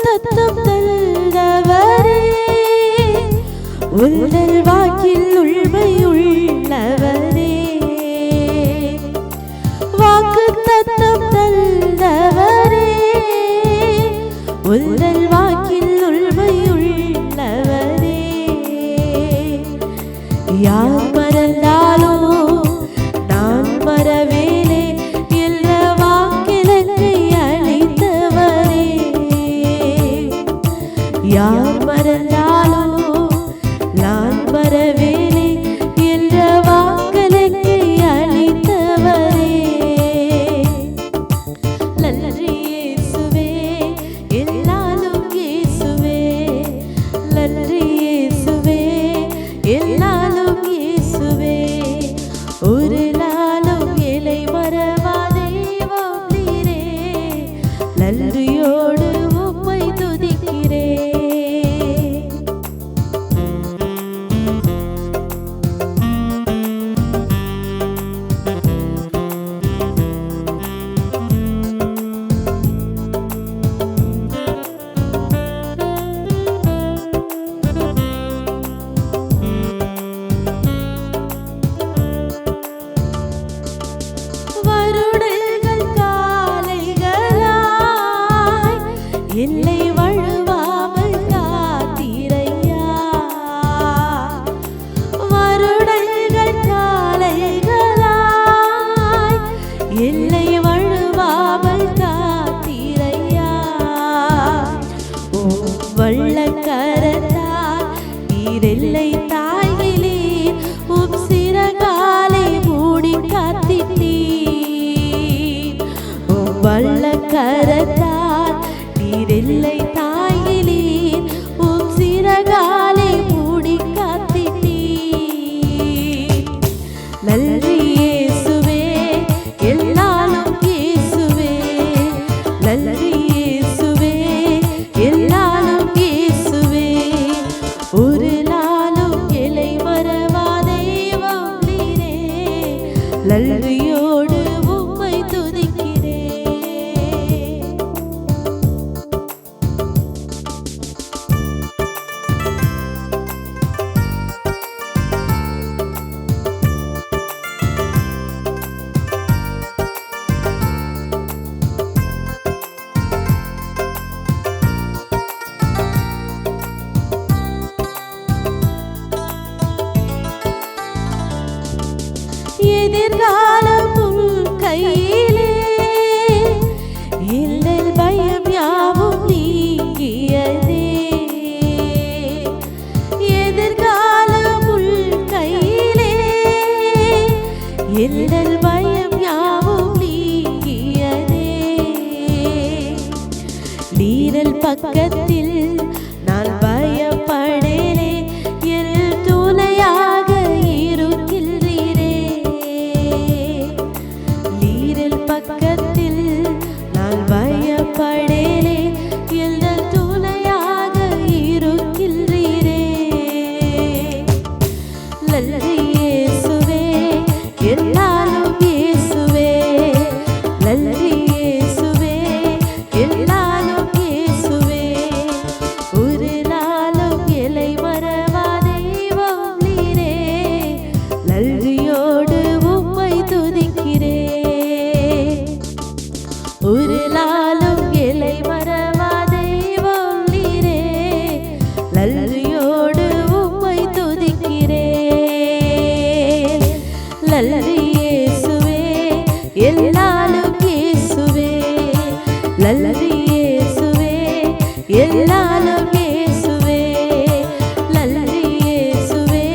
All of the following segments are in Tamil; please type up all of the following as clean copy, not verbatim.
தத்தம் தந்தவரே, உங்கள் வாக்கில் உண்மை உள்ளவரே. வாக்கு தத்தம் தந்தவரே, உங்கள் வாக்கில் உண்மை உள்ளவரே. யார் மறந்தாலோ நான் மறவேனே என்ற வாக்கிலங்கை அளித்தவரே. யார் மறந்தாலோ நான் மறவேனே என்ற வாக்கிலங்கை அளித்தவரே. நன்றி இயேசுவே, எல்லாலும் இயேசுவே. நன்றி இயேசுவே, எல்லாலும் இயேசுவே. ஒரு நாளும் இலை மறவா தெய்வம் நீரே. நன்றியோடு உம்மை துதிக்கிறேன். வருடங்கள் காலைகளாய் என்னை வழுவாமல் காத்தீரையா. வருடங்கள் காலைகளாய் என்னை வழுவாமல் காத்தீரையா. ஓ வள்ளக்கரத்தால் நீரெல்லை தாய்களீர், உம் சிறகாலை மூடி காத்திட்டீர். உம் வள்ளக்கரத்தால் நீரெல்லை தாய்களீர், உம் சிறகாலை மூடி காத்திட்டீர். நன்றி இயேசுவே, எல்லாலும் இயேசுவே. நன்றி இயேசுவே, எல்லாலும் இயேசுவே. ஒரு நாளும் இலை மறவா தெய்வம் நீரே. நன்றியோடு உம்மை துதிக்கிறேன். எதிர்காலம் உம் கையிலே, இல்லல் பயம் யாவும் நீங்கியதே. எதிர்காலம் உம் கையிலே, இல்லல் பயம் யாவும் நீங்கியதே. நீரல் பக்கத்தில் நான் பயப்படேனே, என் துணையாக இருக்கின்றீரே. நீரல் பக்கத்தில் நான் பயப்படேனே, என் துணையாக இருக்கின்றீரே. நன்றி இயேசுவே, எல்லாலும் இயேசுவே. நன்றி இயேசுவே, எல்லாலும் இயேசுவே. ஒரு நாளும் இலை மறவா தெய்வம் நீரே. நன்றியோடு உம்மை துதிக்கிறேன். ஒரு நாளும் இலை மறவா தெய்வம் நீரே. நன்றியோடு உம்மை துதிக்கிறேன். நன்றி இயேசுவே, எல்லாலும் இயேசுவே. நன்றி இயேசுவே, எல்லாலும் இயேசுவே. நன்றி இயேசுவே,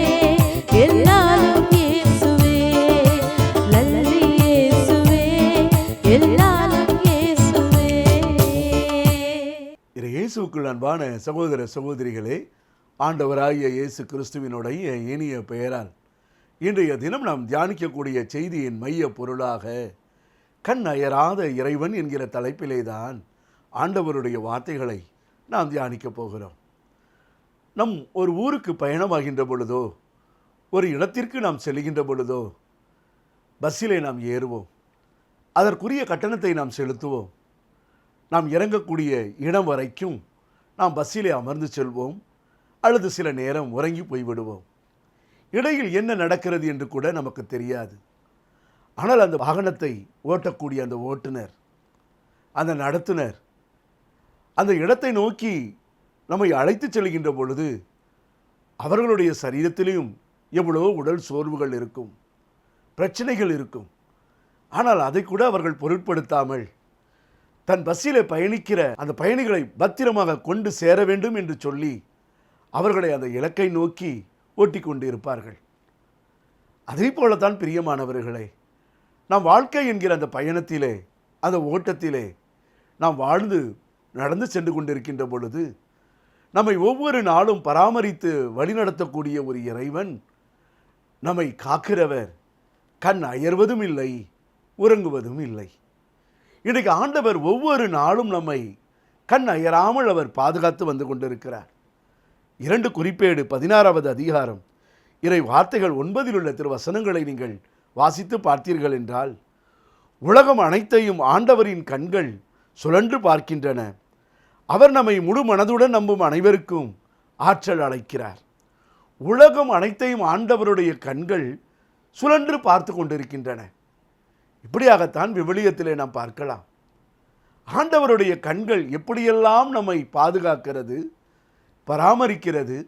எல்லாலும் இயேசுவே. நன்றி இயேசுவே, எல்லாலும் இயேசுவே. இயேசுவுக்குள் அன்பான சகோதர சகோதரிகளே, ஆண்டவராகிய இயேசு கிறிஸ்துவினுடைய இனிய பெயரால் இன்றைய தினம் நாம் தியானிக்கக்கூடிய செய்தியின் மைய பொருளாக கண் அயராத இறைவன் என்கிற தலைப்பிலே தான் ஆண்டவருடைய வார்த்தைகளை நாம் தியானிக்கப் போகிறோம். நம் ஒரு ஊருக்கு பயணமாகின்ற பொழுதோ, ஒரு இடத்திற்கு நாம் செல்கின்ற பொழுதோ, பஸ்ஸிலே நாம் ஏறுவோம். அதற்குரிய கட்டணத்தை நாம் செலுத்துவோம். நாம் இறங்கக்கூடிய இடம் வரைக்கும் நாம் பஸ்ஸிலே அமர்ந்து செல்வோம், அல்லது சில நேரம் உறங்கி போய்விடுவோம். இடையில் என்ன நடக்கிறது என்று கூட நமக்கு தெரியாது. ஆனால் அந்த வாகனத்தை ஓட்டக்கூடிய அந்த ஓட்டுநர், அந்த நடத்துனர் அந்த இடத்தை நோக்கி நம்மை அழைத்து செல்கின்ற பொழுது அவர்களுடைய சரீரத்திலும் எவ்வளோ உடல் சோர்வுகள் இருக்கும், பிரச்சனைகள் இருக்கும். ஆனால் அதை கூட அவர்கள் பொருட்படுத்தாமல் தன் பஸ்ஸிலே பயணிக்கிற அந்த பயணிகளை பத்திரமாக கொண்டு சேர வேண்டும் என்று சொல்லி அவர்களை அந்த இலக்கை நோக்கி ஓட்டி கொண்டு இருப்பார்கள். அதே போலத்தான் பிரியமானவர்களே, நாம் வாழ்க்கை என்கிற அந்த பயணத்திலே, அந்த ஓட்டத்திலே நாம் வாழ்ந்து நடந்து சென்று கொண்டிருக்கின்ற பொழுது நம்மை ஒவ்வொரு நாளும் பராமரித்து வழிநடத்தக்கூடிய ஒரு இறைவன், நம்மை காக்கிறவர், கண் அயர்வதும் இல்லை, உறங்குவதும் இல்லை. இன்றைக்கு ஆண்டவர் ஒவ்வொரு நாளும் நம்மை கண் அயராமல் அவர் பாதுகாத்து வந்து கொண்டிருக்கிறார். 2 குறிப்பேடு 16வது அதிகாரம் இறை வார்த்தைகள் 9 உள்ள திருவசனங்களை நீங்கள் வாசித்து பார்த்தீர்கள் என்றால், உலகம் அனைத்தையும் ஆண்டவரின் கண்கள் சுழன்று பார்க்கின்றன, அவர் நம்மை முழு மனதுடன் நம்பும் அனைவருக்கும் ஆற்றல் அளிக்கிறார். உலகம் அனைத்தையும் ஆண்டவருடைய கண்கள் சுழன்று பார்த்து கொண்டிருக்கின்றன. இப்படியாகத்தான் விவிலியத்திலே நாம் பார்க்கலாம். ஆண்டவருடைய கண்கள் எப்படியெல்லாம் நம்மை பாதுகாக்கிறது, பராமரிக்கிறது,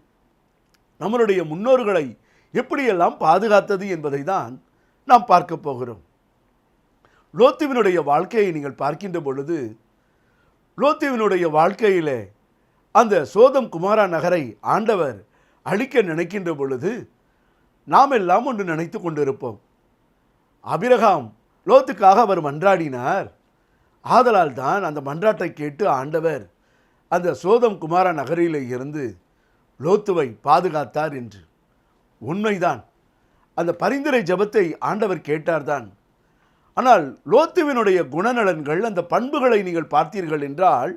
நம்மளுடைய முன்னோர்களை எப்படியெல்லாம் பாதுகாத்தது என்பதை தான் நாம் பார்க்க போகிறோம். லோத்துவினுடைய வாழ்க்கையை நீங்கள் பார்க்கின்ற பொழுது, லோத்துவினுடைய வாழ்க்கையிலே அந்த சோதம் குமாரா நகரை ஆண்டவர் அழிக்க நினைக்கின்ற பொழுது நாம் எல்லாம் ஒன்று நினைத்து கொண்டிருப்போம். ஆபிரகாம் லோத்துக்காக அவர் மன்றாடினார், ஆதலால் தான் அந்த மன்றாட்டை கேட்டு ஆண்டவர் அந்த சோதம் குமாரா நகரிலே இருந்து லோத்துவை பாதுகாத்தார் என்று. உண்மைதான், அந்த பரிந்துரை ஜெபத்தை ஆண்டவர் கேட்டார்தான். ஆனால் லோத்துவினுடைய குணநலன்கள், அந்த பண்புகளை நீங்கள் பார்த்தீர்கள் என்றால்,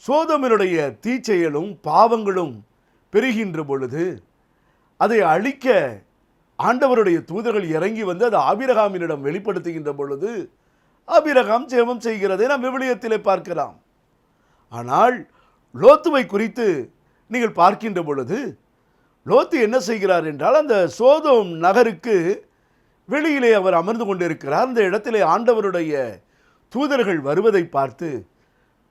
சோதோமினுடைய தீச்செயலும் பாவங்களும் பெருகின்ற பொழுது அதை அழிக்க ஆண்டவருடைய தூதர்கள் இறங்கி வந்து அது ஆபிரகாமினிடம் வெளிப்படுத்துகின்ற பொழுது ஆபிரகாம் ஜெபம் செய்கிறதை நாம் விவிலியத்திலே பார்க்கலாம். ஆனால் லோத்துவை குறித்து நீங்கள் பார்க்கின்ற பொழுது, லோத்து என்ன செய்கிறார் என்றால், அந்த சோதோம் நகருக்கு வெளியிலே அவர் அமர்ந்து கொண்டிருக்கிறார். அந்த இடத்திலே ஆண்டவருடைய தூதர்கள் வருவதை பார்த்து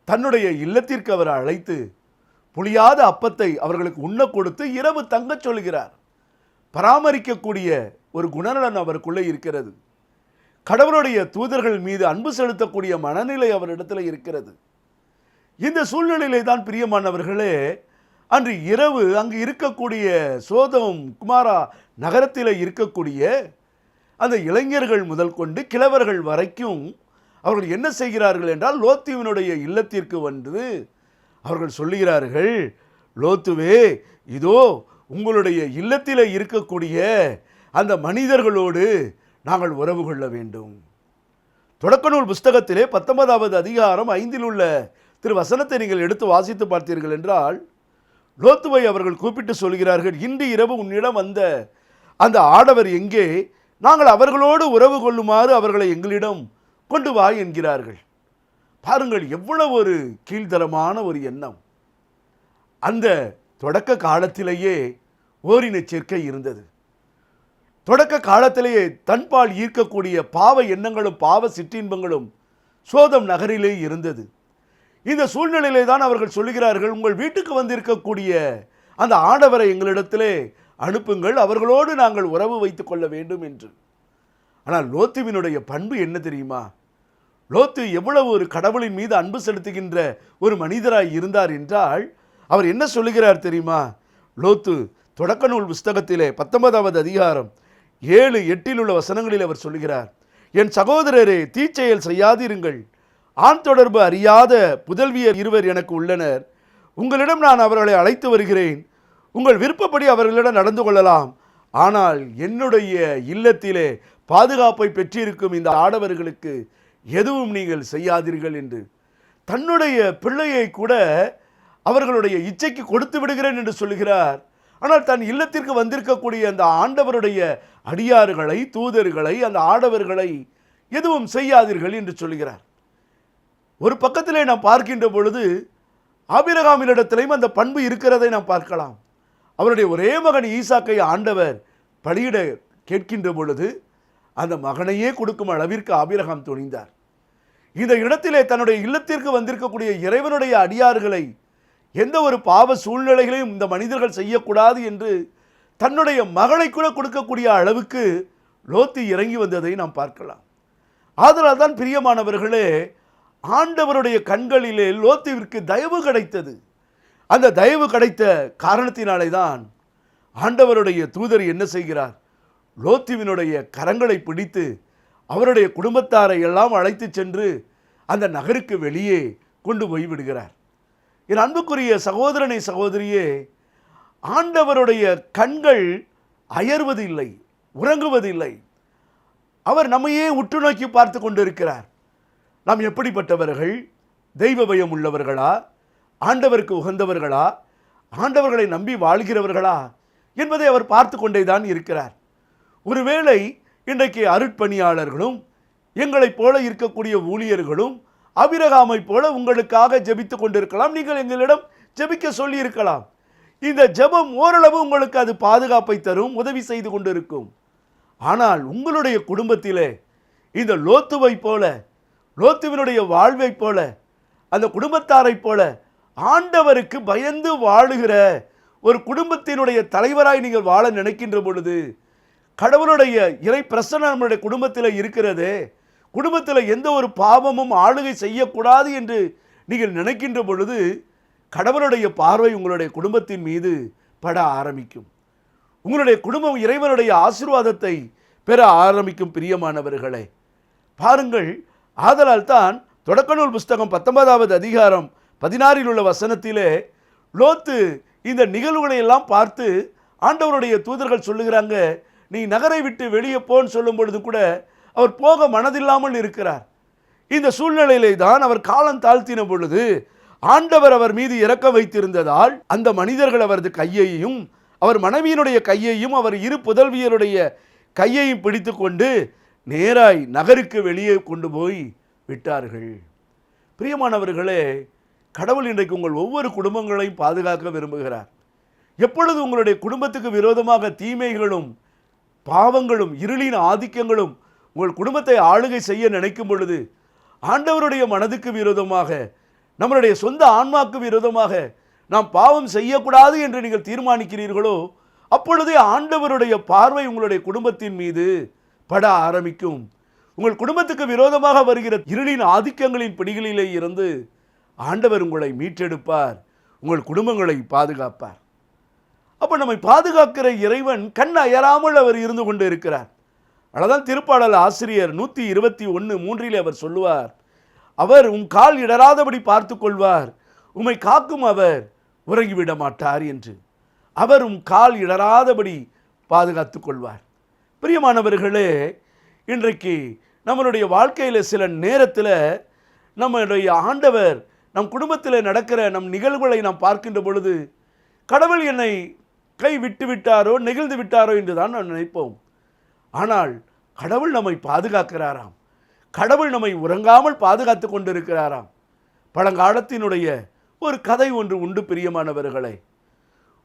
தன்னுடைய இல்லத்திற்கு அவர் அழைத்து புளியாத அப்பத்தை அவர்களுக்கு உண்ண கொடுத்து இரவு தங்கச் சொல்கிறார். பராமரிக்கக்கூடிய ஒரு குணநலன் அவருக்குள்ளே இருக்கிறது. கடவுளுடைய தூதர்கள் மீது அன்பு செலுத்தக்கூடிய மனநிலை அவரிடத்தில் இருக்கிறது. இந்த சூழ்நிலையிலே தான் பிரியமானவர்களே, அன்று இரவு அங்கு இருக்கக்கூடிய சோதோம் குமாரா நகரத்தில் இருக்கக்கூடிய அந்த இளைஞர்கள் முதல் கொண்டு கிழவர்கள் வரைக்கும் அவர்கள் என்ன செய்கிறார்கள் என்றால், லோத்துவினுடைய இல்லத்திற்கு வந்து அவர்கள் சொல்லுகிறார்கள், லோத்துவே, இதோ உங்களுடைய இல்லத்தில் இருக்கக்கூடிய அந்த மனிதர்களோடு நாங்கள் உறவு கொள்ள வேண்டும். தொடக்க நூல் புஸ்தகத்திலே 19வது அதிகாரம் 5 உள்ள திருவசனத்தை நீங்கள் எடுத்து வாசித்து பார்த்தீர்கள் என்றால், லோத்துவை அவர்கள் கூப்பிட்டு சொல்கிறார்கள், இன்று இரவு உன்னிடம் வந்த அந்த ஆடவர் எங்கே? நாங்கள் அவர்களோடு உறவு கொள்ளுமாறு அவர்களை எங்களிடம் கொண்டு வா என்கிறார்கள். பாருங்கள், எவ்வளவு ஒரு கீழ்த்தரமான ஒரு எண்ணம். அந்த தொடக்க காலத்திலேயே ஓரின சேர்க்கை இருந்தது. தொடக்க காலத்திலேயே தன்பால் ஈர்க்கக்கூடிய பாவ எண்ணங்களும் பாவ சிற்றின்பங்களும் சோதம் நகரிலே இருந்தது. இந்த சூழ்நிலையிலே தான் அவர்கள் சொல்லுகிறார்கள், உங்கள் வீட்டுக்கு வந்திருக்கக்கூடிய அந்த ஆடவரை எங்களிடத்திலே அனுப்புங்கள், அவர்களோடு நாங்கள் உறவு வைத்துக் கொள்ள வேண்டும் என்று. ஆனால் லோத்துவினுடைய பண்பு என்ன தெரியுமா? லோத்து எவ்வளவு ஒரு கடவுளின் மீது அன்பு செலுத்துகின்ற ஒரு மனிதராய் இருந்தார் என்றால், அவர் என்ன சொல்லுகிறார் தெரியுமா? லோத்து தொடக்க நூல் புஸ்தகத்திலே 19வது அதிகாரம் 7, 8 உள்ள வசனங்களில் அவர் சொல்லுகிறார், என் சகோதரரே, தீச்செயல் செய்யாதிருங்கள். ஆண் தொடர்பு அறியாத புதல்வியர் 2 எனக்கு உள்ளனர். உங்களிடம் நான் அவர்களை அழைத்து வருகிறேன். உங்கள் விருப்பப்படி அவர்களிடம் நடந்து கொள்ளலாம். ஆனால் என்னுடைய இல்லத்திலே பாதுகாப்பை பெற்றிருக்கும் இந்த ஆடவர்களுக்கு எதுவும் நீங்கள் செய்யாதீர்கள் என்று தன்னுடைய பிள்ளையை கூட அவர்களுடைய இச்சைக்கு கொடுத்து விடுகிறேன் என்று சொல்கிறார். ஆனால் தன் இல்லத்திற்கு வந்திருக்கக்கூடிய அந்த ஆண்டவருடைய அடியார்களை, தூதர்களை, அந்த ஆடவர்களை எதுவும் செய்யாதீர்கள் என்று சொல்கிறார். ஒரு பக்கத்திலே நாம் பார்க்கின்ற பொழுது ஆபிரகாமினிடத்திலையும் அந்த பண்பு இருக்கிறதை நாம் பார்க்கலாம். அவருடைய ஒரே மகன் ஈசாக்கை ஆண்டவர் பலியிட கேட்கின்ற பொழுது அந்த மகனையே கொடுக்கும் அளவிற்கு ஆபிரகாம் துணிந்தார். இந்த இடத்திலே தன்னுடைய இல்லத்திற்கு வந்திருக்கக்கூடிய இறைவனுடைய அடியார்களை எந்த ஒரு பாவ சூழ்நிலைகளையும் இந்த மனிதர்கள் செய்யக்கூடாது என்று தன்னுடைய மகளை கூட கொடுக்கக்கூடிய அளவுக்கு லோத்து இறங்கி வந்ததை நாம் பார்க்கலாம். ஆதலால் தான் பிரியமானவர்களே, ஆண்டவருடைய கண்களிலே லோத்துவிற்கு தயவு கிடைத்தது. அந்த தயவு கிடைத்த காரணத்தினாலே தான் ஆண்டவருடைய தூதர் என்ன செய்கிறார், லோத்துவினுடைய கரங்களை பிடித்து அவருடைய குடும்பத்தாரை எல்லாம் அழைத்து சென்று அந்த நகருக்கு வெளியே கொண்டு போய் விடுகிறார். என் அன்புக்குரிய சகோதரனை சகோதரியே, ஆண்டவருடைய கண்கள் அயர்வதில்லை, உறங்குவதில்லை. அவர் நம்மையே உற்று நோக்கி பார்த்து கொண்டிருக்கிறார். நாம் எப்படிப்பட்டவர்கள், தெய்வ பயம் உள்ளவர்களா, ஆண்டவருக்கு உகந்தவர்களா, ஆண்டவர்களை நம்பி வாழ்கிறவர்களா என்பதை அவர் பார்த்து கொண்டே தான் இருக்கிறார். ஒருவேளை இன்றைக்கு அருட்பணியாளர்களும் எங்களைப் போல இருக்கக்கூடிய ஊழியர்களும் ஆபிரகாமை போல உங்களுக்காக ஜெபித்து கொண்டிருக்கலாம். நீங்கள் எங்களிடம் ஜெபிக்க சொல்லி இருக்கலாம். இந்த ஜெபம் ஓரளவு உங்களுக்கு அது பாதுகாப்பை தரும், உதவி செய்து கொண்டிருக்கும். ஆனால் உங்களுடைய குடும்பத்திலே இந்த லோத்துவை போல, லோத்துவினுடைய வாழ்வை போல, அந்த குடும்பத்தாரை போல ஆண்டவருக்கு பயந்து வாழுகிற ஒரு குடும்பத்தினுடைய தலைவராய் நீங்கள் வாழ நினைக்கின்ற பொழுது, கடவுளுடைய இறை பிரசன்னம் நம்முடைய குடும்பத்தில் இருக்கிறது, குடும்பத்தில் எந்த ஒரு பாவமும் ஆளுகை செய்யக்கூடாது என்று நீங்கள் நினைக்கின்ற பொழுது கடவுளுடைய பார்வை உங்களுடைய குடும்பத்தின் மீது பட ஆரம்பிக்கும். உங்களுடைய குடும்பம் இறைவனுடைய ஆசீர்வாதத்தை பெற ஆரம்பிக்கும். பிரியமானவர்களே, பாருங்கள், ஆதலால் தான் தொடக்க நூல் புஸ்தகம் 19வது அதிகாரம் 16 உள்ள வசனத்திலே லோத்து இந்த நிகழ்வுகளை எல்லாம் பார்த்து ஆண்டவருடைய தூதர்கள் சொல்லுகிறாங்க, நீ நகரை விட்டு வெளியே போன்னு சொல்லும் பொழுது கூட அவர் போக மனதில்லாமல் இருக்கிறார். இந்த சூழ்நிலையிலே தான் அவர் காலம் தாழ்த்தின பொழுது ஆண்டவர் அவர் மீது இறக்க வைத்திருந்ததால் அந்த மனிதர்கள் அவரது கையையும் அவர் மனைவியினுடைய கையையும் அவர் இரு புதல்வியருடைய கையையும் பிடித்து கொண்டு நேராய் நகருக்கு வெளியே கொண்டு போய் விட்டார்கள். பிரியமானவர்களே, கடவுள் இன்றைக்கு உங்கள் ஒவ்வொரு குடும்பங்களையும் பாதுகாக்க விரும்புகிறார். எப்பொழுது உங்களுடைய குடும்பத்துக்கு விரோதமாக தீமைகளும் பாவங்களும் இருளின் ஆதிக்கங்களும் உங்கள் குடும்பத்தை ஆளுகை செய்ய நினைக்கும் பொழுது, ஆண்டவருடைய மனதுக்கு விரோதமாக, நம்மளுடைய சொந்த ஆன்மாக்கு விரோதமாக நாம் பாவம் செய்யக்கூடாது என்று நீங்கள் தீர்மானிக்கிறீர்களோ, அப்பொழுதே ஆண்டவருடைய பார்வை உங்களுடைய குடும்பத்தின் மீது பட ஆரம்பிக்கும். உங்கள் குடும்பத்துக்கு விரோதமாக வருகிற இருளின் ஆதிக்கங்களின் பிடிகளிலே இருந்து ஆண்டவர் உங்களை மீட்டெடுப்பார், உங்கள் குடும்பங்களை பாதுகாப்பார். அப்போ நம்மை பாதுகாக்கிற இறைவன் கண் அயராமல் அவர் இருந்து கொண்டு இருக்கிறார். அதனால் திருப்பாடல் ஆசிரியர் 121:3 அவர் சொல்லுவார், அவர் உம் கால் இடராதபடி பார்த்து கொள்வார், உம்மை காக்கும் அவர் உறங்கிவிட மாட்டார் என்று. அவர் உம் கால் இடராதபடி பாதுகாத்து கொள்வார். பிரியமானவர்களே, இன்றைக்கு நம்மளுடைய வாழ்க்கையில் சில நேரத்தில் நம்முடைய ஆண்டவர் நம் குடும்பத்தில் நடக்கிற நம் நிகழ்வுகளை நாம் பார்க்கின்ற பொழுது, கடவுள் என்னை கை விட்டு விட்டாரோ நெகிழ்ந்து விட்டாரோ என்று தான் நாம் நினைப்போம். ஆனால் கடவுள் நம்மை பாதுகாக்கிறாராம். கடவுள் நம்மை உறங்காமல் பாதுகாத்து கொண்டிருக்கிறாராம். பழங்காலத்தினுடைய ஒரு கதை ஒன்று உண்டு. பிரியமானவர்களே,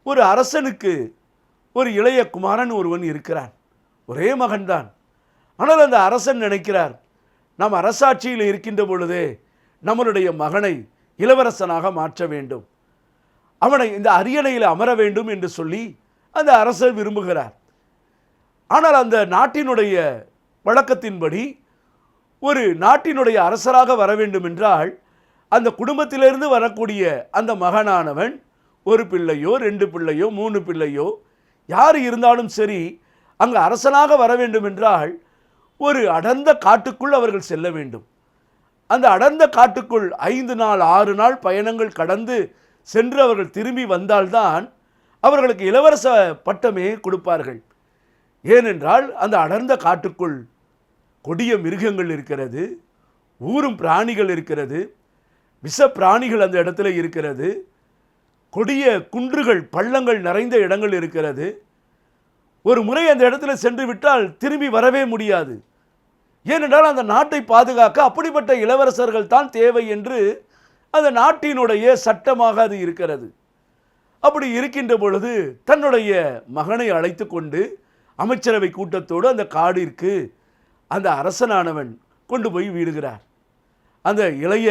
ஒரு அரசனுக்கு ஒரு இளைய குமாரன் ஒருவன் இருக்கிறான். ஒரே மகன்தான். ஆனால் அந்த அரசன் நினைக்கிறார், நாம் அரசாட்சியில் இருக்கின்ற பொழுதே நம்மளுடைய மகனை இளவரசனாக மாற்ற வேண்டும், அவனை இந்த அரியணையில் அமர வேண்டும் என்று சொல்லி அந்த அரசர் விரும்புகிறார். ஆனால் அந்த நாட்டினுடைய வழக்கத்தின்படி ஒரு நாட்டினுடைய அரசராக வர வேண்டும் என்றால் அந்த குடும்பத்திலிருந்து வரக்கூடிய அந்த மகனானவன் ஒரு பிள்ளையோ 2 பிள்ளையோ 3 பிள்ளையோ யார் இருந்தாலும் சரி, அங்கு அரசனாக வர வேண்டும் என்றால் ஒரு அடர்ந்த காட்டுக்குள் அவர்கள் செல்ல வேண்டும். அந்த அடர்ந்த காட்டுக்குள் 5 நாள் 6 நாள் பயணங்கள் கடந்து சென்று அவர்கள் திரும்பி வந்தால்தான் அவர்களுக்கு இளவரச பட்டமே கொடுப்பார்கள். ஏனென்றால் அந்த அடர்ந்த காட்டுக்குள் கொடிய மிருகங்கள் இருக்கிறது, ஊரும் பிராணிகள் இருக்கிறது, விஷ பிராணிகள் அந்த இடத்துல இருக்கிறது, கொடிய குன்றுகள் பள்ளங்கள் நிறைந்த இடங்கள் இருக்கிறது. ஒரு முறை அந்த இடத்துல சென்று விட்டால் திரும்பி வரவே முடியாது. ஏனென்றால் அந்த நாட்டை பாதுகாக்க அப்படிப்பட்ட இளவரசர்கள் தான் தேவை என்று அந்த நாட்டினுடைய சட்டமாக அது இருக்கிறது. அப்படி இருக்கின்ற பொழுது தன்னுடைய மகனை அழைத்து கொண்டு அமைச்சரவை கூட்டத்தோடு அந்த காடிற்கு அந்த அரசனானவன் கொண்டு போய் விடுகிறார். அந்த இளைய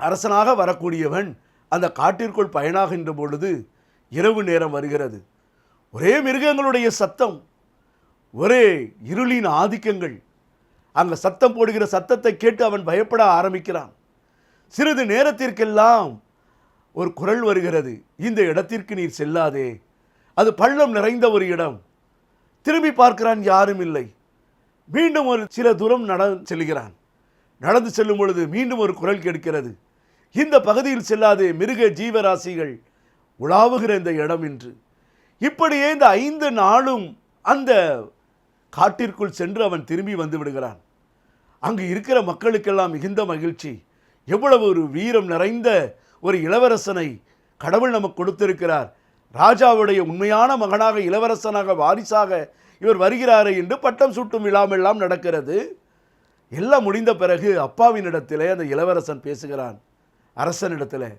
அரசனாக வரக்கூடியவன் அந்த காட்டிற்குள் பயணாகின்ற பொழுது இரவு நேரம் வருகிறது. ஒரே மிருகங்களுடைய சத்தம், ஒரே இருளின் ஆதிக்கங்கள். அங்கே சத்தம் போடுகிற சத்தத்தை கேட்டு அவன் பயப்பட ஆரம்பிக்கிறான். சிறிது நேரத்திற்கெல்லாம் ஒரு குரல் வருகிறது, இந்த இடத்திற்கு நீர் செல்லாதே, அது பள்ளம் நிறைந்த ஒரு இடம். திரும்பி பார்க்கிறான், யாரும் இல்லை. மீண்டும் ஒரு சில தூரம் செல்கிறான். நடந்து செல்லும் பொழுது மீண்டும் ஒரு குரல் கேட்கிறது, இந்த பகுதியில் செல்லாதே, மிருக ஜீவராசிகள் உலாவுகிற இந்த இடம் என்று. இப்படியே இந்த 5 நாளும் அந்த காட்டிற்குள் சென்று அவன் திரும்பி வந்து விடுகிறான். அங்கு இருக்கிற மக்களுக்கெல்லாம் மிகுந்த மகிழ்ச்சி. எவ்வளவு ஒரு வீரம் நிறைந்த ஒரு இளவரசனை கடவுள் நமக்கு கொடுத்திருக்கிறார், ராஜாவுடைய உண்மையான மகனாக, இளவரசனாக, வாரிசாக இவர் வருகிறாரே என்று பட்டம் சூட்டும் விழாமெல்லாம் நடக்கிறது. எல்லாம் முடிந்த பிறகு அப்பாவினிடத்திலே அந்த இளவரசன் பேசுகிறான் அரசனிடத்தில்.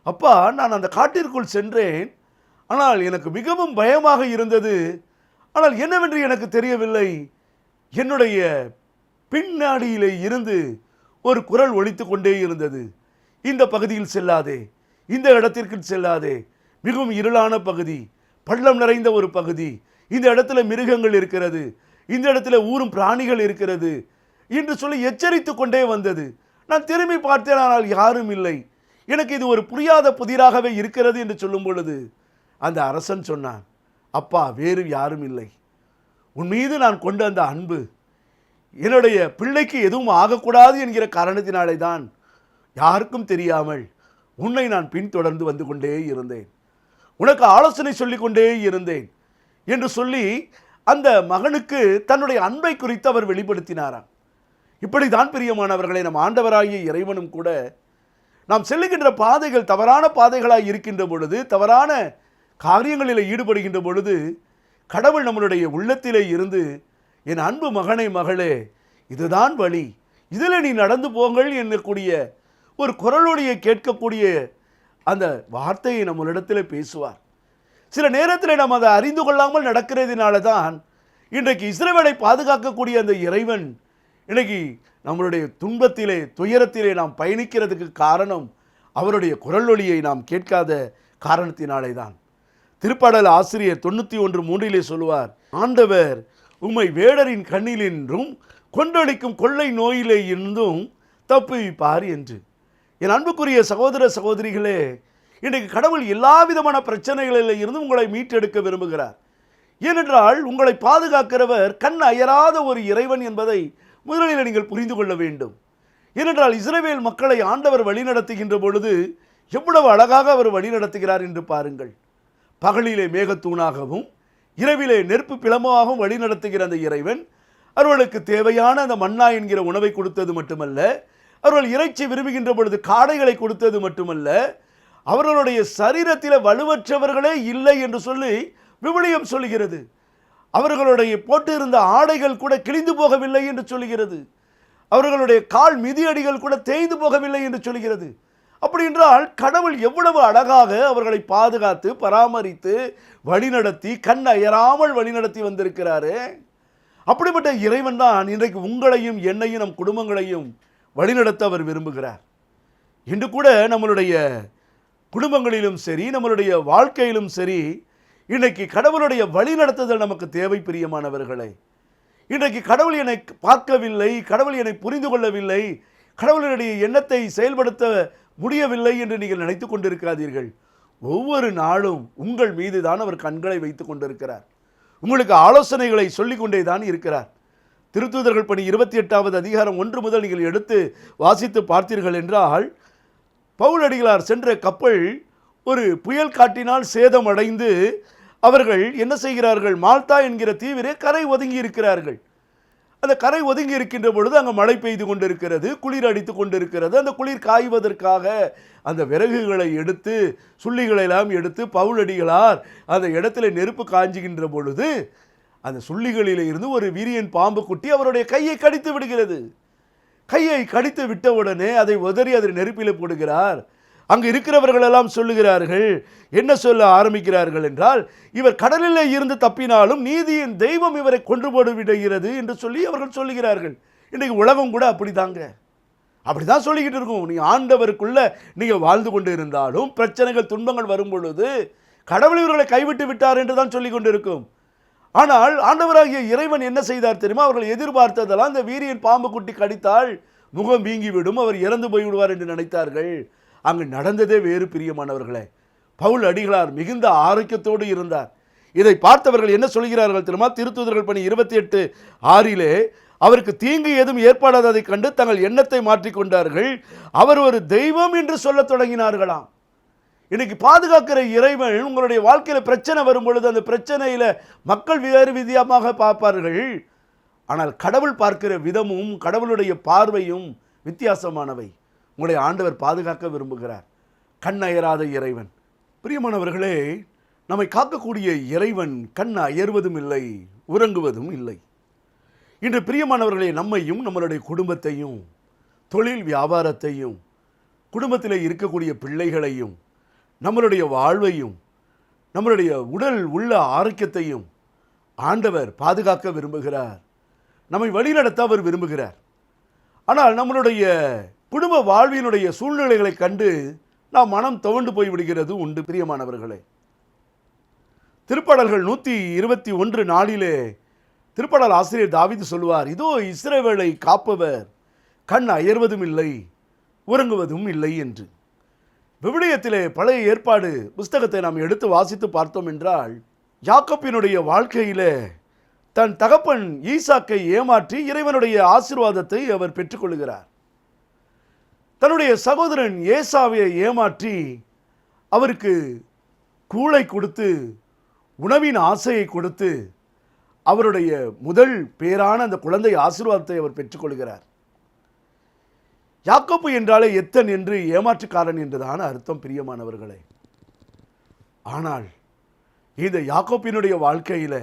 அப்பா, நான் அந்த காட்டிற்குள் சென்றேன், ஆனால் எனக்கு மிகவும் பயமாக இருந்தது. ஆனால் என்னவென்று எனக்கு தெரியவில்லை. என்னுடைய பின்னாடியிலே இருந்து ஒரு குரல் ஒலித்து கொண்டே இருந்தது, இந்த பகுதியில் செல்லாதே, இந்த இடத்திற்கு செல்லாதே, மிகவும் இருளான பகுதி, பள்ளம் நிறைந்த ஒரு பகுதி, இந்த இடத்துல மிருகங்கள் இருக்கிறது, இந்த இடத்துல ஊரும் பிராணிகள் இருக்கிறது என்று சொல்லி எச்சரித்து கொண்டே வந்தது. நான் திரும்பி பார்த்தேன், ஆனால் யாரும் இல்லை. எனக்கு இது ஒரு புரியாத புதிராகவே இருக்கிறது என்று சொல்லும் பொழுது அந்த அரசன் சொன்னான், அப்பா, வேறு யாரும் இல்லை. உன் மீது நான் கொண்ட அந்த அன்பு, என்னுடைய பிள்ளைக்கு எதுவும் ஆகக்கூடாது என்கிற காரணத்தினாலே தான் யாருக்கும் தெரியாமல் உன்னை நான் பின்தொடர்ந்து வந்து கொண்டே இருந்தேன், உனக்கு ஆலோசனை சொல்லிக் கொண்டே இருந்தேன் என்று சொல்லி அந்த மகனுக்கு தன்னுடைய அன்பை குறித்து அவர் வெளிப்படுத்தினாராம். இப்படித்தான் பிரியமானவர்களை, நம் ஆண்டவராகிய இறைவனும் கூட நாம் செல்லுகின்ற பாதைகள் தவறான பாதைகளாய் இருக்கின்ற பொழுது, தவறான காரியங்களில் ஈடுபடுகின்ற பொழுது, கடவுள் நம்மளுடைய உள்ளத்திலே இருந்து, என் அன்பு மகனே, மகளே, இதுதான் வழி, இதில் நீ நடந்து போங்கள் என்னக்கூடிய ஒரு குரலுடைய கேட்கக்கூடிய அந்த வார்த்தையை நம்மளிடத்தில் பேசுவார். சில நேரத்தில் நாம் அதை அறிந்து கொள்ளாமல் நடக்கிறதுனால தான் இன்றைக்கு இஸ்ரவேலை பாதுகாக்கக்கூடிய அந்த இறைவன் இன்றைக்கு நம்மளுடைய துன்பத்திலே, துயரத்திலே நாம் பயணிக்கிறதுக்கு காரணம் அவருடைய குரலொலியை நாம் கேட்காத காரணத்தினாலே தான். திருப்பாடல் ஆசிரியர் 91:3 சொல்லுவார், ஆண்டவர் உம்மை வேடரின் கண்ணிலின்றும் கொண்டளிக்கும் கொள்ளை நோயிலே இருந்தும் தப்புவிப்பார் என்று. என் அன்புக்குரிய சகோதர சகோதரிகளே, இன்றைக்கு கடவுள் எல்லா விதமான பிரச்சனைகளில் இருந்து உங்களை மீட்டெடுக்க விரும்புகிறார். ஏனென்றால் உங்களை பாதுகாக்கிறவர் கண் அயராத ஒரு இறைவன் என்பதை முதலில் நீங்கள் புரிந்து கொள்ள வேண்டும். ஏனென்றால் இஸ்ரவேல் மக்களை ஆண்டவர் வழிநடத்துகின்ற பொழுது எவ்வளவு அழகாக அவர் வழிநடத்துகிறார் என்று பாருங்கள். பகலிலே மேகத்தூணாகவும் இரவிலே நெருப்பு பிளமாகவும் வழிநடத்துகிற அந்த இறைவன் அவர்களுக்கு தேவையான அந்த மன்னா என்கிற உணவை கொடுத்தது மட்டுமல்ல, அவர்கள் இறைச்சி விரும்புகின்ற பொழுது காடைகளை கொடுத்தது மட்டுமல்ல, அவர்களுடைய சரீரத்தில் வலுவற்றவர்களே இல்லை என்று சொல்லி விவிலியம் சொல்கிறது. அவர்களுடைய போட்டிருந்த ஆடைகள் கூட கிழிந்து போகவில்லை என்று சொல்கிறது. அவர்களுடைய கால் மிதியடிகள் கூட தேய்ந்து போகவில்லை என்று சொல்கிறது. அப்படி என்றால் கடவுள் எவ்வளவு அழகாக அவர்களை பாதுகாத்து பராமரித்து வழிநடத்தி கண் அயராமல் வழிநடத்தி வந்திருக்கிறாரு. அப்படிப்பட்ட இறைவன் தான் இன்றைக்கு உங்களையும் என்னையும் நம் குடும்பங்களையும் வழிநடத்த அவர் விரும்புகிறார். இன்று கூட நம்மளுடைய குடும்பங்களிலும் சரி, நம்மளுடைய வாழ்க்கையிலும் சரி, இன்றைக்கு கடவுளுடைய வழிநடத்துதல் நமக்கு தேவை. பிரியமானவர்களை, இன்றைக்கு கடவுள் என்னை பார்க்கவில்லை, கடவுள் என்னை புரிந்து கொள்ளவில்லை, கடவுளுடைய எண்ணத்தை செயல்படுத்த முடியவில்லை என்று நீங்கள் நினைத்து கொண்டிருக்காதீர்கள். ஒவ்வொரு நாளும் உங்கள் மீது தான் அவர் கண்களை வைத்து கொண்டிருக்கிறார். உங்களுக்கு ஆலோசனைகளை சொல்லிக்கொண்டே தான் இருக்கிறார். திருத்தூதர்கள் பணி 28வது அதிகாரம் 1 முதல் நீங்கள் எடுத்து வாசித்து பார்த்தீர்கள் என்றால், பவுலடிகளார் சென்ற கப்பல் ஒரு புயல் காட்டினால் சேதமடைந்து அவர்கள் என்ன செய்கிறார்கள், மால்தா என்கிற தீவிலே கரை ஒதுங்கி இருக்கிறார்கள். அந்த கரை ஒதுங்கி இருக்கின்ற பொழுது அங்கே மழை பெய்து கொண்டிருக்கிறது, குளிர் அடித்து கொண்டிருக்கிறது. அந்த குளிர் காய்வதற்காக அந்த விறகுகளை எடுத்து, சுள்ளிகளெல்லாம் எடுத்து பவுலடிகளார் அந்த இடத்துல நெருப்பு காஞ்சுகின்ற பொழுது அந்த சுள்ளிகளில் இருந்து ஒரு வீரியன் பாம்பு குட்டி அவருடைய கையை கடித்து விடுகிறது. கையை கடித்து விட்டவுடனே அதை உதறி அதை நெருப்பில் போடுகிறார். அங்கு இருக்கிறவர்கள் எல்லாம் சொல்லுகிறார்கள், என்ன சொல்ல ஆரம்பிக்கிறார்கள் என்றால், இவர் கடலிலே இருந்து தப்பினாலும் நீதியின் தெய்வம் இவரை கொண்டு போடு விடுகிறது என்று சொல்லி அவர்கள் சொல்லுகிறார்கள். இன்றைக்கு உலகம் கூட அப்படிதாங்க, அப்படிதான் சொல்லிக்கிட்டு இருக்கும். நீ ஆண்டவருக்குள்ள நீங்க வாழ்ந்து கொண்டு இருந்தாலும் பிரச்சனைகள் துன்பங்கள் வரும் பொழுது கடவுள் இவர்களை கைவிட்டு விட்டார் என்று தான் சொல்லிக் கொண்டிருக்கும். ஆனால் ஆண்டவராகிய இறைவன் என்ன செய்தார் தெரியுமா? அவர்கள் எதிர்பார்த்ததெல்லாம் இந்த வீரியன் பாம்பு குட்டி கடித்தால் முகம் வீங்கிவிடும், அவர் இறந்து போய்விடுவார் என்று நினைத்தார்கள். அங்கு நடந்ததே வேறு. பிரியமானவர்களே, பவுல் அடிகளார் மிகுந்த ஆரோக்கியத்தோடு இருந்தார். இதை பார்த்தவர்கள் என்ன சொல்கிறார்கள் தெரியுமா? திருத்தூதர்கள் பணி 28:6 அவருக்கு தீங்கு ஏதும் ஏற்படாததை கண்டு தங்கள் எண்ணத்தை மாற்றிக்கொண்டார்கள். அவர் ஒரு தெய்வம் என்று சொல்ல தொடங்கினார்களாம். இன்னைக்கு பாதுகாக்கிற இறைவன் உங்களுடைய வாழ்க்கையில் பிரச்சனை வரும் பொழுது அந்த பிரச்சனையில மக்கள் வேறு விதமாக பார்ப்பார்கள். ஆனால் கடவுள் பார்க்கிற விதமும் கடவுளுடைய பார்வையும் வித்தியாசமானவை. உங்களை ஆண்டவர் பாதுகாக்க விரும்புகிறார். கண் அயராத இறைவன். பிரியமானவர்களே, நம்மை காக்கக்கூடிய இறைவன் கண் அயர்வதும் இல்லை, உறங்குவதும் இல்லை. இன்று பிரியமானவர்களே, நம்மையும் நம்மளுடைய குடும்பத்தையும் தொழில் வியாபாரத்தையும் குடும்பத்தில் இருக்கக்கூடிய பிள்ளைகளையும் நம்மளுடைய வாழ்வையும் நம்மளுடைய உடல் உள்ள ஆரோக்கியத்தையும் ஆண்டவர் பாதுகாக்க விரும்புகிறார். நம்மை வழிநடத்த அவர் விரும்புகிறார். ஆனால் நம்மளுடைய குடும்ப வாழ்வினுடைய சூழ்நிலைகளை கண்டு நாம் மனம் துவண்டு போய்விடுகிறது உண்டு. பிரியமானவர்களே, திருப்பாடல்கள் 121:4 திருப்பாடல் ஆசிரியர் தாவீது சொல்லுவார், இதோ இஸ்ரவேலை காப்பவர் கண் அயர்வதும் இல்லை, உறங்குவதும் இல்லை என்று. விவிலியத்திலே பழைய ஏற்பாடு புஸ்தகத்தை நாம் எடுத்து வாசித்து பார்த்தோம் என்றால், யாக்கோபினுடைய வாழ்க்கையிலே தன் தகப்பன் ஈசாக்கை ஏமாற்றி இறைவனுடைய ஆசீர்வாதத்தை அவர் பெற்றுக்கொள்கிறார். தன்னுடைய சகோதரன் ஏசாவை ஏமாற்றி அவருக்கு கூளை கொடுத்து உணவின் ஆசையை கொடுத்து அவருடைய முதல் பேரான அந்த குழந்தை ஆசீர்வாதத்தை அவர் பெற்றுக்கொள்கிறார். யாக்கோப்பு என்றாலே எத்தன் என்று ஏமாற்றுக்காரன் என்றுதான் அர்த்தம். பிரியமானவர்களே, ஆனால் இந்த யாக்கோப்பினுடைய வாழ்க்கையில்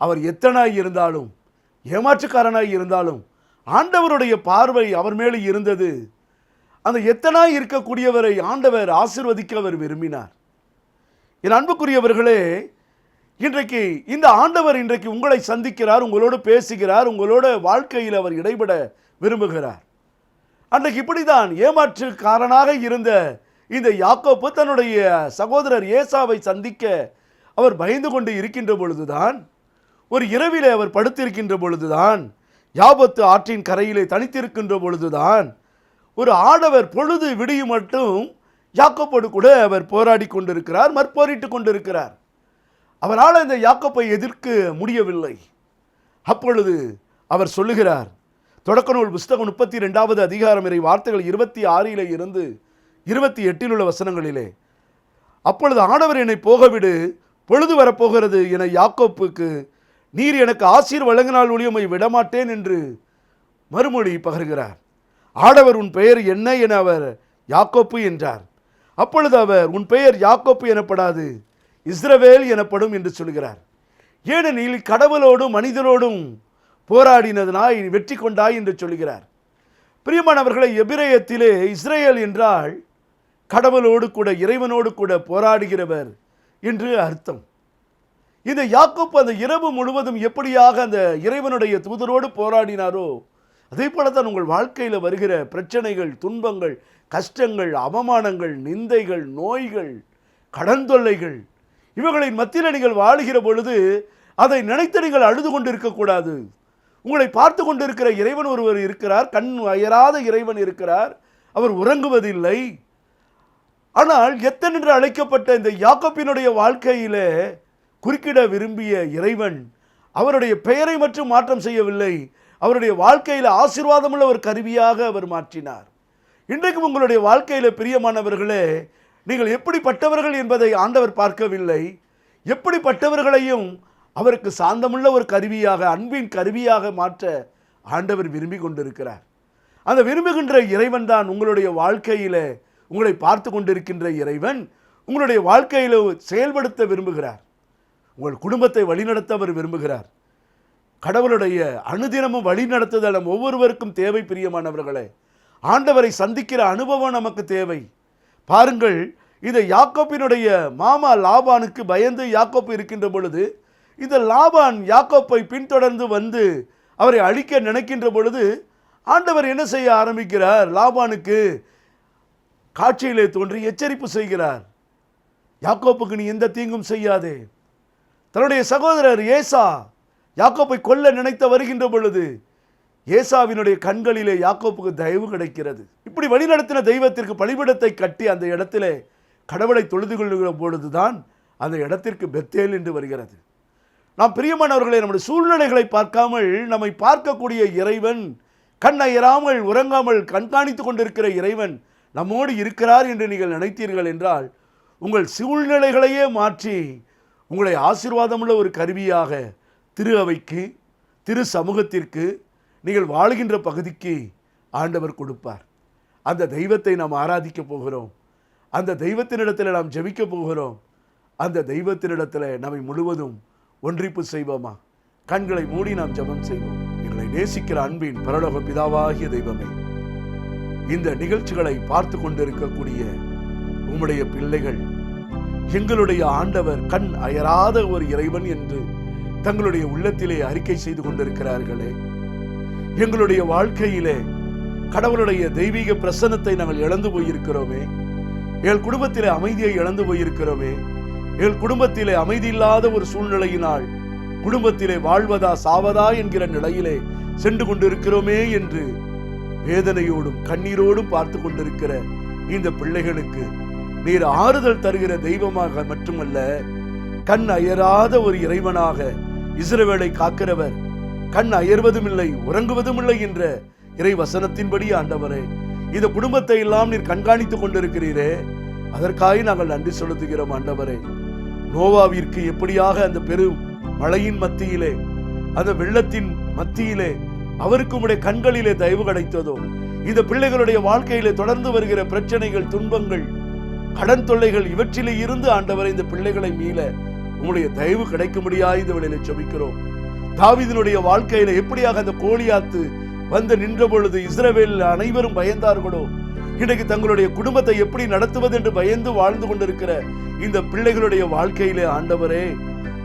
அவர் எத்தனாய் இருந்தாலும் ஏமாற்றுக்காரனாய் இருந்தாலும் ஆண்டவருடைய பார்வை அவர் மேலே இருந்தது. அந்த எத்தனாய் இருக்கக்கூடியவரை ஆண்டவர் ஆசீர்வதிக்க அவர் விரும்பினார். என் அன்புக்குரியவர்களே, இன்றைக்கு இந்த ஆண்டவர் இன்றைக்கு உங்களை சந்திக்கிறார், உங்களோடு பேசுகிறார், உங்களோட வாழ்க்கையில் அவர் இடைபட விரும்புகிறார். அன்றைக்கு இப்படிதான் ஏமாற்றுக்காரனாக இருந்த இந்த யாக்கோப்பு தன்னுடைய சகோதரர் ஏசாவை சந்திக்க அவர் பயந்து கொண்டு இருக்கின்ற பொழுதுதான், ஒரு இரவிலே அவர் படுத்திருக்கின்ற பொழுதுதான், யாபத்து ஆற்றின் கரையிலே தனித்திருக்கின்ற பொழுதுதான், ஒரு ஆடவர் பொழுது விடியும் மட்டும் யாக்கோப்போடு கூட அவர் போராடி கொண்டிருக்கிறார், மற்போரிட்டு கொண்டிருக்கிறார். அவரால் இந்த யாக்கோப்பை எதிர்க்க முடியவில்லை. அப்பொழுது அவர் சொல்லுகிறார், தொடக்க நூல் புஸ்தகம் 32வது அதிகாரம் இறை வார்த்தைகள் 26 இருந்து 28 உள்ள வசனங்களிலே, அப்பொழுது ஆண்டவர் என்னை போகவிடு, பொழுது வரப்போகிறது என யாக்கோப்புக்கு நீர் எனக்கு ஆசீர் வழங்கினால் ஒழியமை விடமாட்டேன் என்று மறுமொழி பகர்கிறார். ஆண்டவர் உன் பெயர் என்ன என அவர் யாக்கோப்பு என்றார். அப்பொழுது அவர் உன் பெயர் யாக்கோப்பு எனப்படாது இஸ்ரவேல் எனப்படும் என்று சொல்கிறார். ஏனெனில் கடவுளோடும் மனிதரோடும் போராடினதனாய் வெற்றி கொண்டாய் என்று சொல்கிறார். பிரியமானவர்களை, எபிரேயத்திலே இஸ்ரேல் என்றால் கடவுளோடு கூட இறைவனோடு கூட போராடுகிறவர் என்று அர்த்தம். இந்த யாக்கோப்பு அந்த இரவு முழுவதும் எப்படியாக அந்த இறைவனுடைய தூதரோடு போராடினாரோ அதே போலத்தான் உங்கள் வாழ்க்கையில் வருகிற பிரச்சனைகள், துன்பங்கள், கஷ்டங்கள், அவமானங்கள், நிந்தைகள், நோய்கள், கடன் தொல்லைகள், இவர்களின் மத்தியில் நீங்கள் வாழுகிற பொழுது அதை நினைத்து நீங்கள் அழுது கொண்டு இருக்கக்கூடாது. உங்களை பார்த்து கொண்டிருக்கிற இறைவன் ஒருவர் இருக்கிறார், கண் அயராத இறைவன் இருக்கிறார், அவர் உறங்குவதில்லை. ஆனால் எத்தன் என்று அழைக்கப்பட்ட இந்த யாக்கோப்பினுடைய வாழ்க்கையில குறுக்கிட விரும்பிய இறைவன் அவருடைய பெயரை மட்டும் மாற்றம் செய்யவில்லை, அவருடைய வாழ்க்கையில் ஆசீர்வாதமுள்ள ஒரு கருவியாக அவர் மாற்றினார். இன்றைக்கும் உங்களுடைய வாழ்க்கையில் பிரியமானவர்களே, நீங்கள் எப்படிப்பட்டவர்கள் என்பதை ஆண்டவர் பார்க்கவில்லை. எப்படிப்பட்டவர்களையும் அவருக்கு சாந்தமுள்ள ஒரு கருவியாக, அன்பின் கருவியாக மாற்ற ஆண்டவர் விரும்பி கொண்டிருக்கிறார். அந்த விரும்புகின்ற இறைவன் தான் உங்களுடைய வாழ்க்கையில் உங்களை பார்த்து கொண்டிருக்கின்ற இறைவன் உங்களுடைய வாழ்க்கையில் செயல்படுத்த விரும்புகிறார். உங்கள் குடும்பத்தை வழிநடத்த அவர் விரும்புகிறார். கடவுளுடைய அனுதினமும் வழிநடத்துதல் நம் ஒவ்வொருவருக்கும் தேவை. பிரியமானவர்களே, ஆண்டவரை சந்திக்கிற அனுபவம் நமக்கு தேவை. பாருங்கள், இதை யாக்கோப்பினுடைய மாமா லாபானுக்கு பயந்து யாக்கோப்பு இருக்கின்ற பொழுது, இந்த லாபான் யாக்கோப்பை பின்தொடர்ந்து வந்து அவரை அழிக்க நினைக்கின்ற பொழுது ஆண்டவர் என்ன செய்ய ஆரம்பிக்கிறார்? லாபானுக்கு காட்சியிலே தோன்றி எச்சரிப்பு செய்கிறார். யாக்கோப்புக்கு நீ எந்த தீங்கும் செய்யாதே. தன்னுடைய சகோதரர் ஏசா யாக்கோப்பை கொல்ல நினைத்த வருகின்ற பொழுது ஏசாவினுடைய கண்களிலே யாக்கோப்புக்கு தயவு கிடைக்கிறது. இப்படி வழிநடத்தின தெய்வத்திற்கு பலிபீடத்தை கட்டி அந்த இடத்திலே கடவுளை தொழுது கொள்ளுகிற பொழுதுதான் அந்த இடத்திற்கு பெத்தேல் என்று வருகிறது. நாம் பிரியமானவர்களை, நம்முடைய சூழ்நிலைகளை பார்க்காமல் நம்மை பார்க்கக்கூடிய இறைவன், கண் அயராமல் உறங்காமல் கண்காணித்து கொண்டிருக்கிற இறைவன் நம்மோடு இருக்கிறார் என்று நீங்கள் நினைத்தீர்கள் என்றால், உங்கள் சூழ்நிலைகளையே மாற்றி உங்களை ஆசீர்வாதமுள்ள ஒரு கருவியாக திரு அவைக்கு, திரு சமூகத்திற்கு, நீங்கள் வாழுகின்ற பகுதிக்கு ஆண்டவர் கொடுப்பார். அந்த தெய்வத்தை நாம் ஆராதிக்க போகிறோம். அந்த தெய்வத்தினிடத்தில் நாம் ஜெபிக்க போகிறோம். அந்த தெய்வத்தினிடத்தில் நம்மை முழுவதும் ஒன்றிப்பு செய்வோமா? கண்களை மூடி நாம் ஜெபம் செய்வோம். எங்களை நேசிக்கிற அன்பின் பரலோக பிதாவாகிய தெய்வமே, இந்த நிகழ்ச்சிகளை பார்த்து கொண்டிருக்கக்கூடிய உம்முடைய பிள்ளைகள், எங்களுடைய ஆண்டவர் கண் அயராத ஒரு இறைவன் என்று தங்களுடைய உள்ளத்திலே அறிக்கை செய்து கொண்டிருக்கிறார்களே, எங்களுடைய வாழ்க்கையிலே கடவுளுடைய தெய்வீக பிரசன்னத்தை நாங்கள் இழந்து போயிருக்கிறோமே, எங்கள் குடும்பத்திலே அமைதியை இழந்து போயிருக்கிறோமே, எங்கள் குடும்பத்திலே அமைதி இல்லாத ஒரு சூழ்நிலையினால் குடும்பத்திலே வாழ்வதா சாவதா என்கிற நிலையிலே சென்று கொண்டிருக்கிறோமே என்று வேதனையோடும் கண்ணீரோடும் பார்த்து கொண்டிருக்கிற இந்த பிள்ளைகளுக்கு நீர் ஆறுதல் தருகிற தெய்வமாக மட்டுமல்ல, கண் அயராத ஒரு இறைவனாக இஸ்ரவேலை காக்கிறவர், கண் அயர்வதும் இல்லை உறங்குவதும் இல்லை என்ற இறை வசனத்தின்படி ஆண்டவரே, இந்த குடும்பத்தை எல்லாம் நீர் கண்காணித்துக் கொண்டிருக்கிறீரே, அதற்காக நாங்கள் நன்றி செலுத்துகிறோம் ஆண்டவரே. நோவாவிற்கு எப்படியாக அந்த பெரும் மழையின் மத்தியிலே, அந்த வெள்ளத்தின் மத்தியிலே அவருக்கு உடைய கண்களிலே தயவு கிடைத்ததோ, இந்த பிள்ளைகளுடைய வாழ்க்கையிலே தொடர்ந்து வருகிற பிரச்சனைகள், துன்பங்கள், கடன் தொல்லைகள், இவற்றிலே இருந்து ஆண்டவரை இந்த பிள்ளைகளை மீள உங்களுடைய தயவு கிடைக்க முடியாது இந்த வேளையிலே ஜெபிக்கிறோம். தாவீதினுடைய வாழ்க்கையில எப்படியாக அந்த கோலியாத்து வந்து நின்ற பொழுது இஸ்ரவேலில் அனைவரும் பயந்தார்களோ, இன்றைக்கு தங்களுடைய குடும்பத்தை எப்படி நடத்துவது என்று பயந்து வாழ்ந்து கொண்டிருக்கிற இந்த பிள்ளைகளுடைய வாழ்க்கையிலே ஆண்டவரே,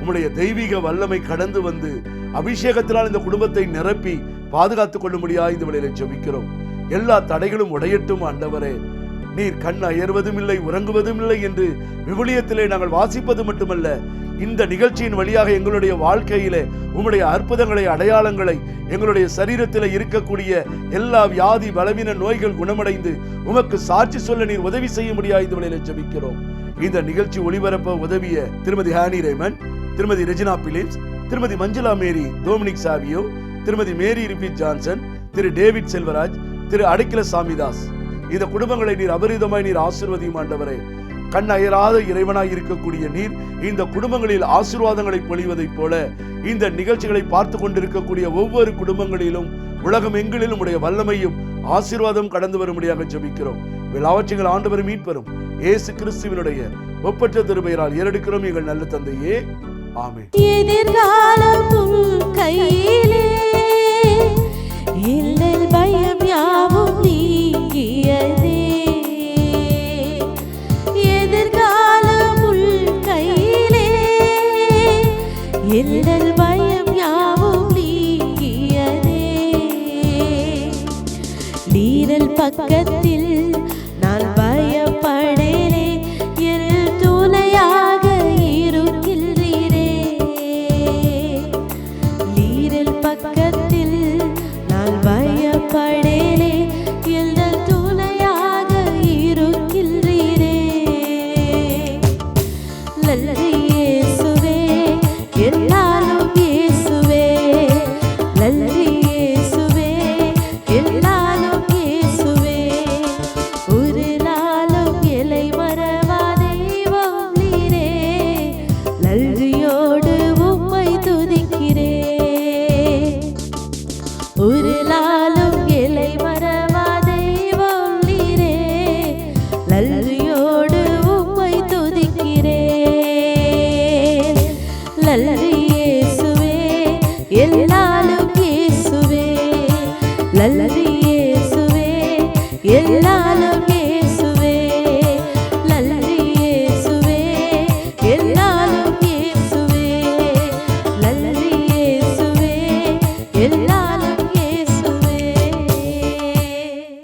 உம்முடைய தெய்வீக வல்லமை கடந்து வந்து அபிஷேகத்தினால் இந்த குடும்பத்தை நிரப்பி பாதுகாத்துக் கொள்ள முடியாது இந்த வேளையிலே ஜெபிக்கிறோம். எல்லா தடைகளும் உடையட்டும் ஆண்டவரே. நீர் கண் அயர்வதும் இல்லை உறங்குவதும் இல்லை என்று விவிலியத்திலே நாங்கள் வாசிப்பது மட்டுமல்ல, இந்த நிகழ்ச்சியின் வழியாக எங்களுடைய வாழ்க்கையிலே உம்முடைய அற்புதங்களை, அடையாளங்களை, எங்களுடைய சரீரத்தில் இருக்கக்கூடிய எல்லா வியாதி பலவீன நோய்கள் குணமடைந்து உமக்கு சாட்சி சொல்ல நீர் உதவி செய்ய முடியாது இந்த வேளையிலே ஜெபிக்கிறோம். இந்த நிகழ்ச்சி ஒளிபரப்ப உதவிய திருமதி ஹானி ரேமன், திருமதி ரெஜினா பிலிப்ஸ், திருமதி மஞ்சுளா மேரி டோமினிக் சாவியோ, திருமதி மேரி ரிபீட் ஜான்சன், திரு டேவிட் செல்வராஜ், திரு அடைக்கல சாமிதாஸ், இந்த குடும்பங்களை நீர் அபரிதமாய் நீர் ஆசீர்வதியும் ஆண்டவரே. கண் அயராத இறைவனாய் இருக்கக்கூடிய நீர் இந்த குடும்பங்களில் ஆசீர்வாதங்களை பொழிவதைப் போல இந்த நிகழ்ச்சிகளை பார்த்து கொண்டிருக்கக்கூடிய ஒவ்வொரு குடும்பங்களிலும் உலகம் எங்கிலும் உடைய வல்லமையும் ஆசீர்வாதம் கடந்து வரும்படியாக ஜெபிக்கிறோம். எல்லாவற்றையும் ஆண்டவர் மீட்பெறும் இயேசு கிறிஸ்துவினுடைய ஒப்பற்ற திருப்பெயரால் ஏறெடுக்கிறோம் எங்கள் நல்ல தந்தையே, ஆமென். எதிர்காலம் கையிலே இல்லல் பயம் யாவும் நீங்கியதே. எதிர்காலம் கையிலே இல்லல் பயம் யாவும் நீங்கியதே. நீரல் பக்கத்தில் நான் பயப்படேனே, என் துணையாக இருக்கின்றீரே. நீரல் பக்கத்தில் நான் பயப்படேனே, என் துணையாக இருக்கின்றீரே. நன்றி இயேசுவே, எல்லாரும் இயேசுவே. நன்றி இயேசுவே, எல்லாரும் இயேசுவே. ஒரு நாளும் எல்லை மறவா தெய்வம் நீரே. நன்றியோடு உம்மை துதிக்கிறேன். ஒரு நாளும் எல்லை மறவா தெய்வம் நீரே. நன்றியோடு உம்மை துதிக்கிறேன். நன்றி இயேசுவே, எல்லாரும் இயேசுவே. நன்றி இயேசுவே, எல்லாரும்